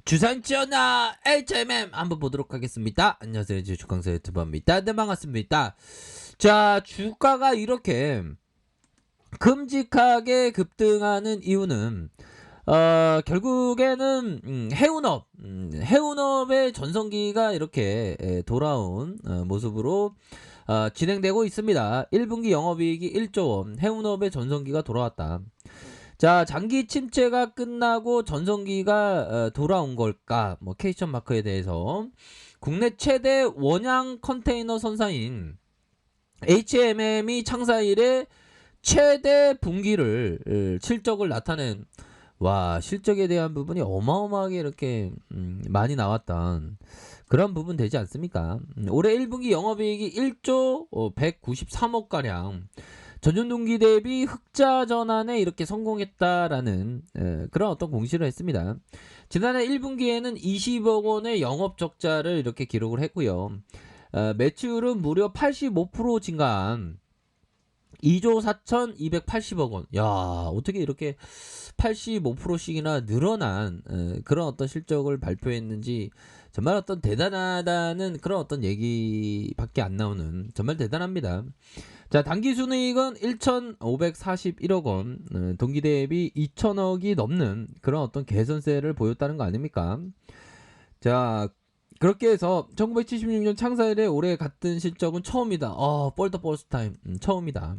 주산지어나 HMM 한번 보도록 하겠습니다. 안녕하세요, 주식강사 유튜버입니다. 네, 반갑습니다. 자, 주가가 이렇게 큼직하게 급등하는 이유는 결국에는 해운업의 전성기가 이렇게 돌아온 모습으로 진행되고 있습니다. 1분기 영업이익이 1조 원, 해운업의 전성기가 돌아왔다. 자, 장기 침체가 끝나고 전성기가 돌아온 걸까? 뭐 퀘스천 마크에 대해서 국내 최대 원양 컨테이너 선사인 HMM이 창사 이래 최대 분기를 실적을 나타낸, 와, 실적에 대한 부분이 어마어마하게 이렇게 많이 나왔던 그런 부분 되지 않습니까? 올해 1분기 영업이익이 1조 193억 가량, 전년 동기 대비 흑자 전환에 이렇게 성공했다라는 그런 어떤 공시를 했습니다. 지난해 1분기에는 20억 원의 영업 적자를 이렇게 기록을 했고요. 매출은 무려 85% 증가한 2조 4,280억 원. 야, 어떻게 이렇게 85%씩이나 늘어난 그런 어떤 실적을 발표했는지 정말 어떤 대단하다는 그런 어떤 얘기밖에 안 나오는, 정말 대단합니다. 자, 당기 순이익은 1,541억 원, 동기 대비 2천억이 넘는 그런 어떤 개선세를 보였다는 거 아닙니까? 자, 그렇게 해서 1976년 창사 이래 올해 같은 실적은 처음이다. for the first time. 처음이다.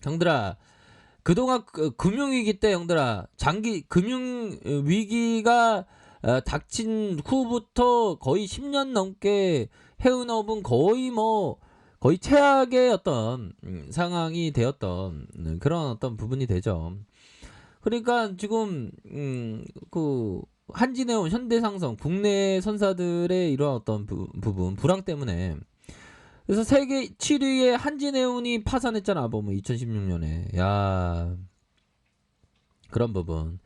형들아, 그동안 금융위기 때 형들아, 장기 금융위기가 닥친 후부터 거의 10년 넘게 해운업은 거의 최악의 어떤 상황이 되었던 그런 어떤 부분이 되죠. 그러니까 지금 그 한진해운, 현대상성, 국내 선사들의 이런 어떤 부분 불황 때문에, 그래서 세계 7위의 한진해운이 파산했잖아, 보면 2016년에. 야, 그런 부분.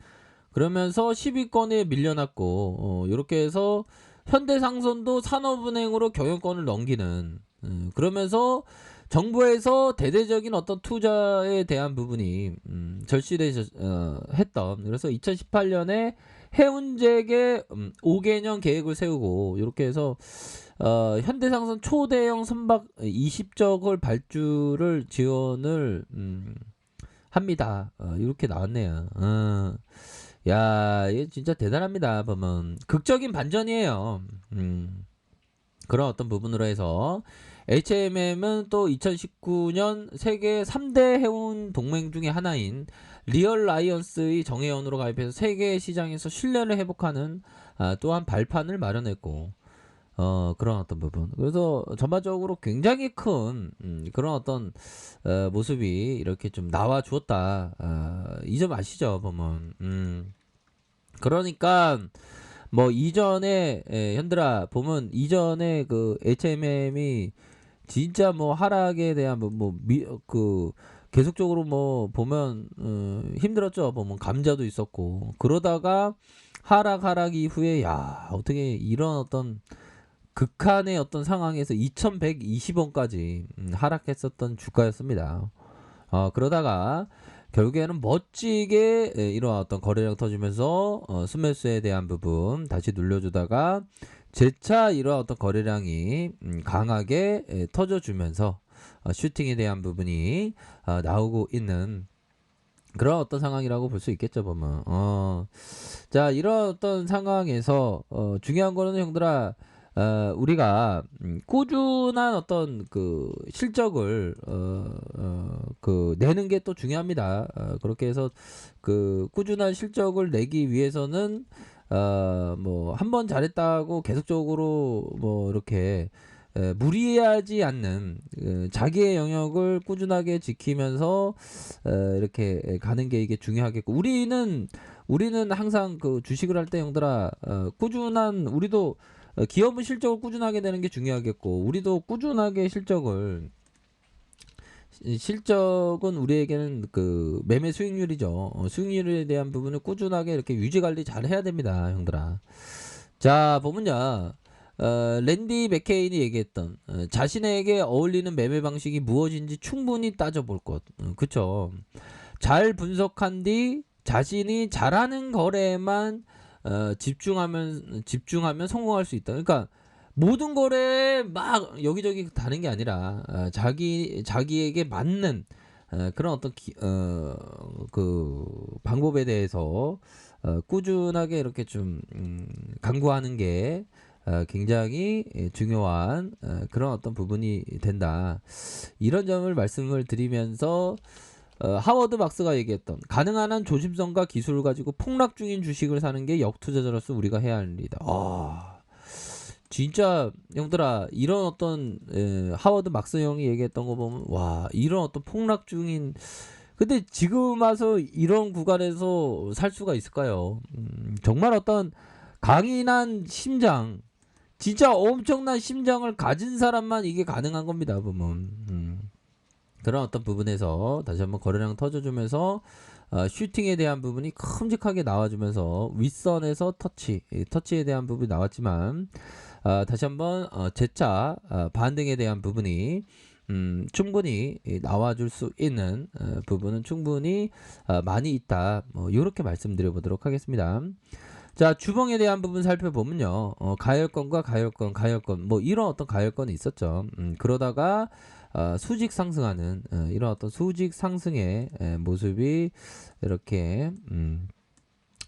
그러면서 10위권에 밀려났고, 이렇게 해서 현대상선도 산업은행으로 경영권을 넘기는, 그러면서 정부에서 대대적인 어떤 투자에 대한 부분이 했던, 그래서 2018년에 해운재계 5개년 계획을 세우고, 이렇게 해서 현대상선 초대형 선박 20척을 발주를 지원을 합니다. 이렇게 나왔네요. 야, 이게 진짜 대단합니다. 보면 극적인 반전이에요. 그런 어떤 부분으로 해서 HMM은 또 2019년 세계 3대 해운 동맹 중에 하나인 리얼 라이언스의 정회원으로 가입해서 세계 시장에서 신뢰를 회복하는 또한 발판을 마련했고, 그런 어떤 부분. 그래서 전반적으로 굉장히 큰 그런 어떤 모습이 이렇게 좀 나와 주었다. 이 점 아시죠, 보면. 그러니까 뭐 이전에 현들아 보면 이전에 그 HMM이 진짜 뭐 하락에 대한 그 계속적으로 뭐 보면 힘들었죠. 보면 감자도 있었고, 그러다가 하락 이후에, 야, 어떻게 이런 어떤 극한의 어떤 상황에서 2120원까지 하락했었던 주가였습니다. 그러다가 결국에는 멋지게 이런 어떤 거래량 터지면서 스매스에 대한 부분 다시 눌려주다가 재차 이런 어떤 거래량이 강하게 터져주면서 슈팅에 대한 부분이 나오고 있는 그런 어떤 상황이라고 볼 수 있겠죠, 보면. 자, 이런 어떤 상황에서 중요한 거는 형들아, 우리가 꾸준한 어떤 그 실적을 그 내는 게 또 중요합니다. 그렇게 해서 그 꾸준한 실적을 내기 위해서는 뭐 한 번 잘했다고 계속적으로 뭐 이렇게 무리하지 않는 자기의 영역을 꾸준하게 지키면서 이렇게 가는 게 이게 중요하겠고, 우리는 항상 그 주식을 할 때 형들아, 꾸준한, 우리도 기업은 실적을 꾸준하게 내는 게 중요하겠고, 우리도 꾸준하게 실적은 우리에게는 그 매매 수익률이죠. 수익률에 대한 부분을 꾸준하게 이렇게 유지 관리 잘 해야 됩니다, 형들아. 자, 보면요. 랜디 맥케인이 얘기했던 자신에게 어울리는 매매 방식이 무엇인지 충분히 따져볼 것. 그쵸. 잘 분석한 뒤 자신이 잘하는 거래에만 집중하면 성공할 수 있다. 그러니까 모든 거래에 막 여기저기 다는 게 아니라 자기에게 맞는 그런 어떤 그 방법에 대해서 꾸준하게 이렇게 좀 강구하는 게 굉장히 중요한 그런 어떤 부분이 된다. 이런 점을 말씀을 드리면서 하워드 막스가 얘기했던 가능한 한 조심성과 기술을 가지고 폭락 중인 주식을 사는 게 역투자자로서 우리가 해야 할 일이다. 진짜 형들아 이런 어떤 하워드 막스 형이 얘기했던 거 보면 와 이런 어떤 폭락 중인 근데 지금 와서 이런 구간에서 살 수가 있을까요? 정말 어떤 강인한 심장 진짜 엄청난 심장을 가진 사람만 이게 가능한 겁니다 보면 그런 어떤 부분에서 다시 한번 거래량 터져주면서 슈팅에 대한 부분이 큼직하게 나와주면서 윗선에서 터치에 대한 부분이 나왔지만 다시 한번 재차 반등에 대한 부분이 충분히 나와줄 수 있는 부분은 충분히 많이 있다. 이렇게 말씀드려 보도록 하겠습니다. 자, 주봉에 대한 부분 살펴보면요. 가열권과 가열권, 뭐 이런 어떤 가열권이 있었죠. 그러다가 수직 상승하는 이런 어떤 수직 상승의 모습이 이렇게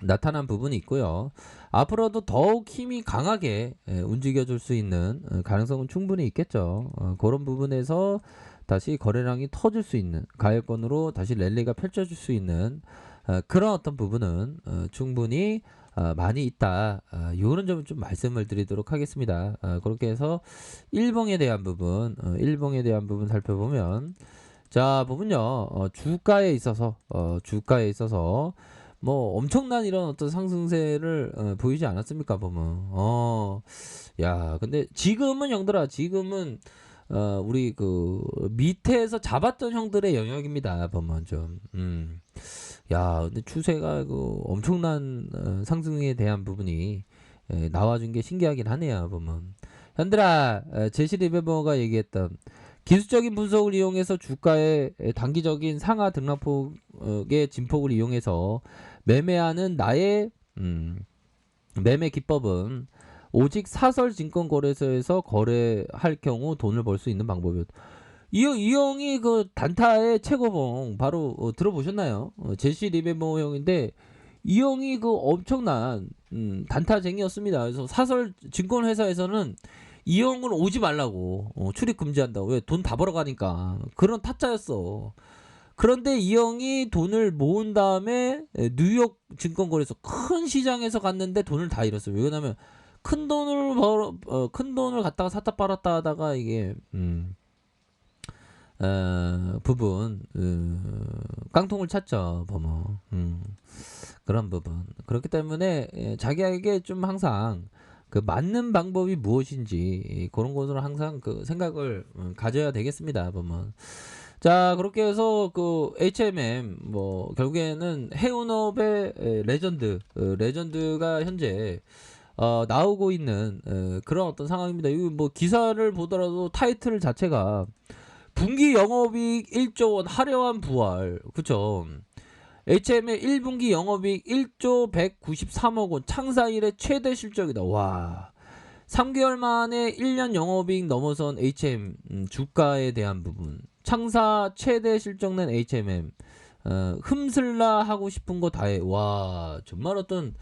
나타난 부분이 있고요. 앞으로도 더욱 힘이 강하게 움직여줄 수 있는 가능성은 충분히 있겠죠. 그런 부분에서 다시 거래량이 터질 수 있는 가열권으로 다시 랠리가 펼쳐질 수 있는 그런 어떤 부분은 충분히 많이 있다. 이런 점을 좀 말씀을 드리도록 하겠습니다. 그렇게 해서 일봉에 대한 부분, 살펴보면 자 보면요, 주가에 있어서 뭐 엄청난 이런 어떤 상승세를 보이지 않았습니까 보면 야 근데 지금은 형들아 지금은 우리 그 밑에서 잡았던 형들의 영역입니다 보면 좀 야 근데 추세가 그 엄청난 상승에 대한 부분이 나와준 게 신기하긴 하네요 보면 현들아 제시 리베버가 얘기했던 기술적인 분석을 이용해서 주가의 단기적인 상하 등락폭의 진폭을 이용해서 매매하는 나의 매매 기법은 오직 사설 증권거래소에서 거래할 경우 돈을 벌 수 있는 방법이었다. 이 형이 그 단타의 최고봉 바로 들어보셨나요? 제시 리베모 형인데 이 형이 그 엄청난 단타쟁이였습니다. 그래서 사설 증권회사에서는 이 형은 오지 말라고 출입 금지한다고 왜 돈 다 벌어가니까 그런 타짜였어. 그런데 이 형이 돈을 모은 다음에 뉴욕 증권거래소 큰 시장에서 갔는데 돈을 다 잃었어요. 왜냐면 큰 돈을 갖다가 샀다 팔았다 하다가 이게 부분 깡통을 찼죠 버머 그런 부분 그렇기 때문에 자기에게 좀 항상 그 맞는 방법이 무엇인지 그런 것으로 항상 그 생각을 가져야 되겠습니다 보면 자 그렇게 해서 그 HMM 뭐 결국에는 해운업의 레전드가 현재 나오고 있는 그런 어떤 상황입니다. 이거 뭐 기사를 보더라도 타이틀 자체가 분기 영업이익 1조 원 화려한 부활 그쵸 HM의 1분기 영업이익 1조 193억 원 창사 이래 최대 실적이다. 와 3개월 만에 1년 영업이익 넘어선 HM 주가에 대한 부분 창사 최대 실적 낸 HMM 흠슬라 하고 싶은 거 다해. 와 정말 어떤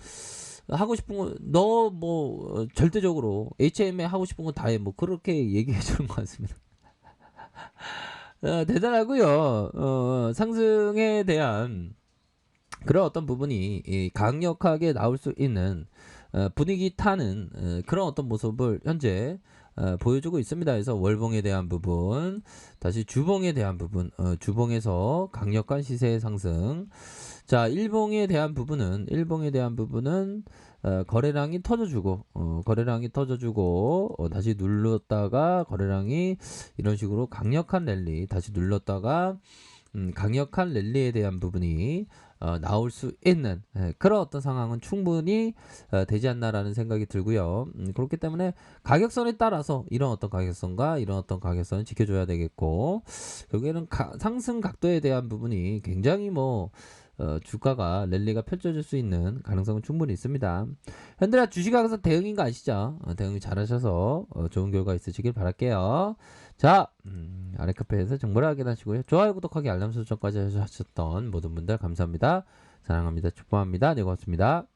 하고 싶은 거 너 뭐 절대적으로 HM에 하고 싶은 거 다해 뭐 그렇게 얘기해 주는 것 같습니다. 대단하고요. 상승에 대한 그런 어떤 부분이 강력하게 나올 수 있는 분위기 타는 그런 어떤 모습을 현재 보여주고 있습니다. 그래서 월봉에 대한 부분, 다시 주봉에 대한 부분, 주봉에서 강력한 시세 상승. 자, 일봉에 대한 부분은 거래량이 터져주고 다시 눌렀다가 거래량이 이런 식으로 강력한 랠리 다시 눌렀다가 강력한 랠리에 대한 부분이 나올 수 있는 그런 어떤 상황은 충분히 되지 않나라는 생각이 들고요. 그렇기 때문에 가격선에 따라서 이런 어떤 가격선과 이런 어떤 가격선을 지켜줘야 되겠고 여기에는 상승 각도에 대한 부분이 굉장히 뭐 주가가 랠리가 펼쳐질 수 있는 가능성은 충분히 있습니다. 현대라 주식왕에서 대응인 거 아시죠? 대응 잘하셔서 좋은 결과 있으시길 바랄게요. 자, 아래카페에서 정보를 확인하시고요. 좋아요, 구독하기, 알람 설정까지 하셨던 모든 분들 감사합니다. 사랑합니다. 축복합니다. 네, 고맙습니다.